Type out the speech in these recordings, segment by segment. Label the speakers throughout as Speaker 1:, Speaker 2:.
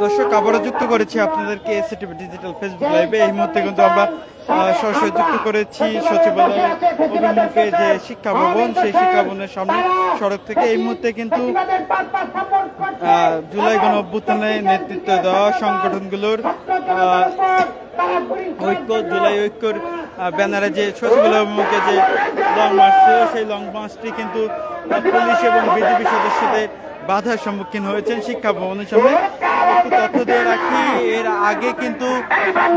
Speaker 1: দর্শক আবারও যুক্ত করেছি আপনাদেরকে এসএটিভি ডিজিটাল ফেসবুক লাইভে। এই মুহূর্তে কিন্তু আমরা সরাসরি যুক্ত করেছি সচিবালয়ের অভিমুখে যে শিক্ষা ভবন, সেই শিক্ষা ভবনের সামনে সড়ক থেকে। এই মুহূর্তে কিন্তু জুলাই গণ অভ্যুত্থানে নেতৃত্ব দেওয়া সংগঠনগুলোর ঐক্য, জুলাই ঐক্যর ব্যানারে যে সচিবালয় অভিমুখে যে লং মার্চ ছিল, সেই লং মার্চটি কিন্তু পুলিশ এবং বিজেপি সদস্যদের বাধার সম্মুখীন হয়েছেন শিক্ষা ভবনের সামনে। একটু তথ্য দিয়ে রাখি, এর আগে কিন্তু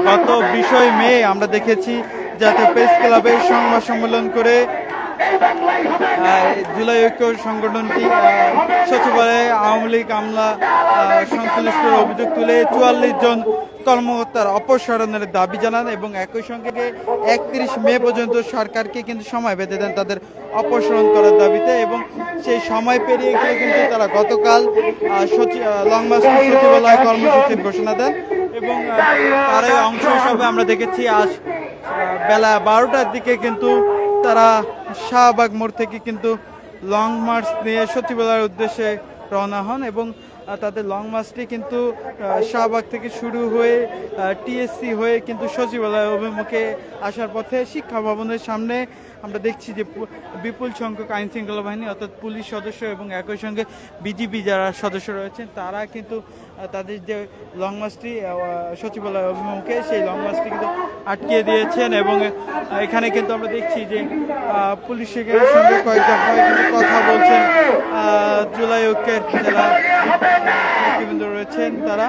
Speaker 1: গত 20 মে আমরা দেখেছি জাতীয় প্রেস ক্লাবে সংবাদ সম্মেলন করে জুলাই ঐক্য সংগঠনটি সচিবালয়ে আওয়ামী লীগ আমলা সংশ্লিষ্ট অভিযোগ তুলে 44 জন কর্মকর্তার অপসারণের দাবি জানান এবং একই সঙ্গে 31 মে পর্যন্ত সরকারকে কিন্তু সময় বেঁধে দেন তাদের অপসারণ করার দাবিতে। এবং সেই সময় পেরিয়ে গিয়ে কিন্তু তারা গতকাল লং মার্চ সচিবালয় কর্মসূচির ঘোষণা দেন এবং তার অংশ হিসাবে আমরা দেখেছি আজ বেলা 12টার দিকে কিন্তু তারা শাহবাগ মোড় থেকে কিন্তু লং মার্চ নিয়ে সচিবালয়ের উদ্দেশ্যে রওনা হন এবং তাদের লং মার্চটি কিন্তু শাহবাগ থেকে শুরু হয়ে টিএসসি হয়ে কিন্তু সচিবালয় অভিমুখে আসার পথে শিক্ষা ভবনের সামনে আমরা দেখছি যে বিপুল সংখ্যক আইন শৃঙ্খলা বাহিনী অর্থাৎ পুলিশ সদস্য এবং একই সঙ্গে বিজিবি যারা সদস্য রয়েছেন তারা কিন্তু তাদের যে লং মার্চটি সচিবালয় অভিমুখে, সেই লং মার্চটি কিন্তু আটকিয়ে দিয়েছেন এবং এখানে কিন্তু আমরা দেখছি যে পুলিশের সঙ্গে কয়েক দফায় কিন্তু কথা বলছেন জুলাই ঐক্যের যারা নেতৃবৃন্দ রয়েছেন তারা।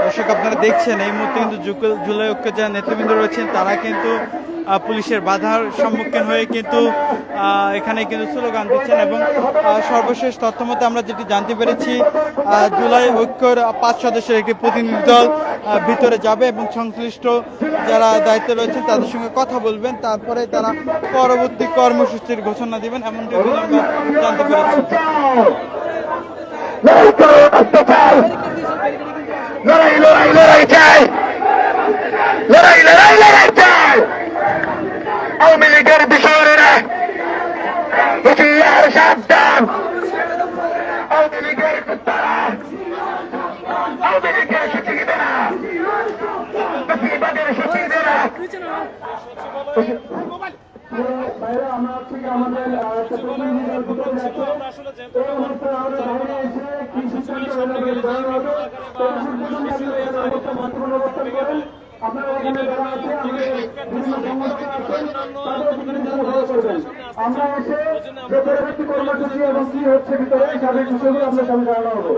Speaker 1: দর্শক আপনারা দেখছেন এই মুহূর্তে কিন্তু জুলাই ঐক্য যারা নেতৃবৃন্দ রয়েছেন তারা কিন্তু পুলিশের বাধার সম্মুখীন হয়ে কিন্তু এখানে কিন্তু স্লোগান দিচ্ছেন এবং সর্বশেষ তথ্য মতে আমরা যেটি জানতে পেরেছি জুলাই ঐক্যর 5 সদস্যের একটি প্রতিনিধি দল ভিতরে যাবে এবং সংশ্লিষ্ট যারা দায়িত্বে রয়েছেন তাদের সঙ্গে কথা বলবেন, তারপরে তারা পরবর্তী কর্মসূচির ঘোষণা দিবেন এমনটি আমরা জানতে পেরেছি।
Speaker 2: লড়াই লড়াই লড়াই চাই, লড়াই লড়াই লড়াই চাই। আওয়ামী লীগের বিষয়েরা হুঁশিয়ার সাবধান, আওয়ামী লীগের কুত্তারা, আওয়ামী লীগের সচিবেরা, বেশিরভাগের সচিবেরা। আমরা ঠিক আমাদের আপনারা এখানে যারা আছে আমরা এসে যে পরবর্তী কর্মসূচি এবং কি হচ্ছে ভিতরে সার্বিক বিষয়গুলো আপনার সামনে জানানো হবো।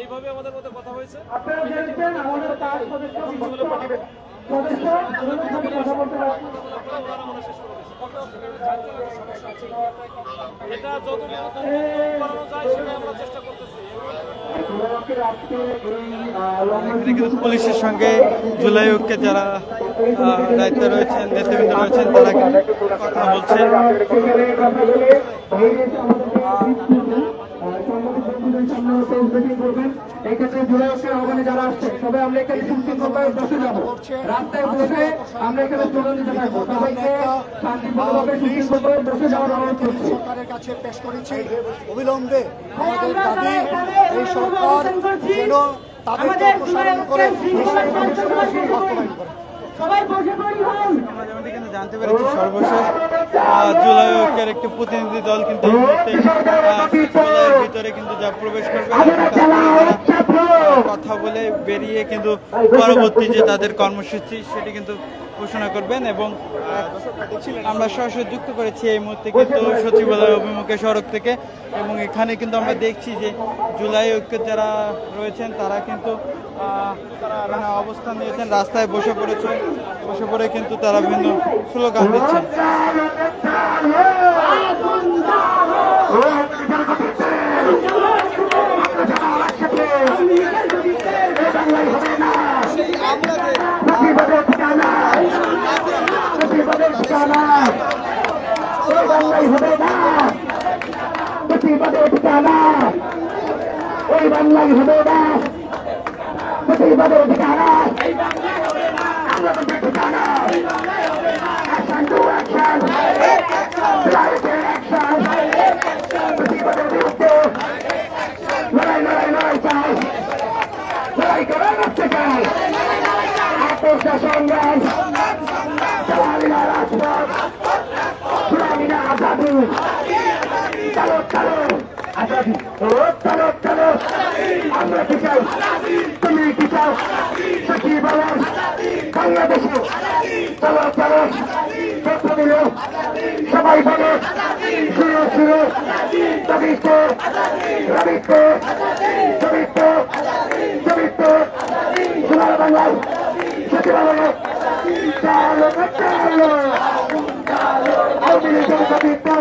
Speaker 3: এইভাবে আমাদের মধ্যে কথা হয়েছে।
Speaker 2: আপনারা জেনেছেন আমাদের 5 সদস্য কথা বলতে
Speaker 3: এটা যতটুকু করানো যায় সেটা আমরা চেষ্টা করতেছি।
Speaker 1: পুলিশের সঙ্গে জুলাই ঐক্যে যারা দায়িত্বে রয়েছেন নেতৃবৃন্দ রয়েছেন তারা কথা বলছেন।
Speaker 2: এক্ষেত্রে জুলাই ঐক্যের আহ্বানে যারা আসছেন সবাই আমরা এখানে সুশৃঙ্খলভাবে বসে যাবো, রাস্তায় বসে আমরা এখানে স্লোগান দিতে থাকবো। সবাইকে শান্তিপূর্ণভাবে সুশৃঙ্খলভাবে বসে যাওয়ার অনুরোধ করছি।
Speaker 4: সরকারের কাছে পেশ করেছি অবিলম্বে আমাদের দাবি এই সরকার যেন তাদেরকে অপসারণ করে বাস্তবায়ন করে।
Speaker 1: জানতে পেরেছি সর্বশেষ জুলাই ঐক্যের একটি প্রতিনিধি দল কিন্তু এই মুহূর্তে সচিবালয়ের ভিতরে কিন্তু যা প্রবেশ করবে কথা বলে বেরিয়ে কিন্তু পরবর্তী যে তাদের কর্মসূচি সেটি কিন্তু ঘোষণা করবেন এবং আমরা সরাসরি যুক্ত করেছি এই মুহূর্তে কিন্তু সচিবালয় অভিমুখে সড়ক থেকে এবং এখানে কিন্তু আমরা দেখছি যে জুলাই ঐক্যের যারা রয়েছেন তারা কিন্তু এখানে অবস্থান নিয়েছেন, রাস্তায় বসে পড়েছেন, বসে পড়ে কিন্তু তারা বিভিন্ন স্লোগান দিচ্ছেন।
Speaker 2: প্রতিবাদের ঠিকানা ওই বাংলায় হবে না, প্রতিবাদের ঠিকানা আমরা তো ঠিকানা অ্যাকশন টু অ্যাকশন, প্রতিবাদের বিরুদ্ধে লড়াই লড়াই লড়াই চাই, লড়াই করে রাখতে চাই, আপোষা সংগ্রাম চালাবি না রাজপথ, চালাবি না আজাদি, চলো চলো আজাদি, ও চলো চলো আমরা কি চাই, তুমি কি চাও, সখী বলো বাংলাদেশে, চলো চলো তথ্য দিল সবাই বলো শুরু শুরু, দাবিতে রবিতে জমিতে জমিতে সোনার বাংলায় সখী বলো চলো চলো আওয়ামী লীগের দাবিতে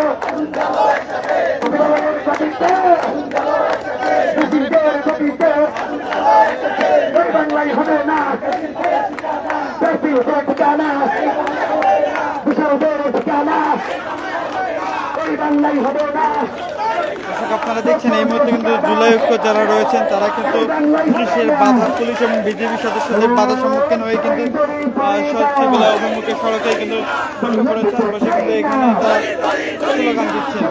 Speaker 2: বাংলায় হবে না, ঠিকানা ঠিকানা ওই বাংলায় হবে না।
Speaker 1: দর্শক, আপনারা দেখছেন এই মুহূর্তে কিন্তু জুলাই ঐক্য যারা রয়েছেন তারা কিন্তু পুলিশের বাধা, পুলিশ এবং বিজেপি সদস্যদের বাধার সম্মুখীন হয়ে কিন্তু সচিবালয় অভিমুখে সড়কে কিন্তু বসে পড়েছেন, বসে কিন্তু এখানে তারা স্লোগান দিচ্ছেন।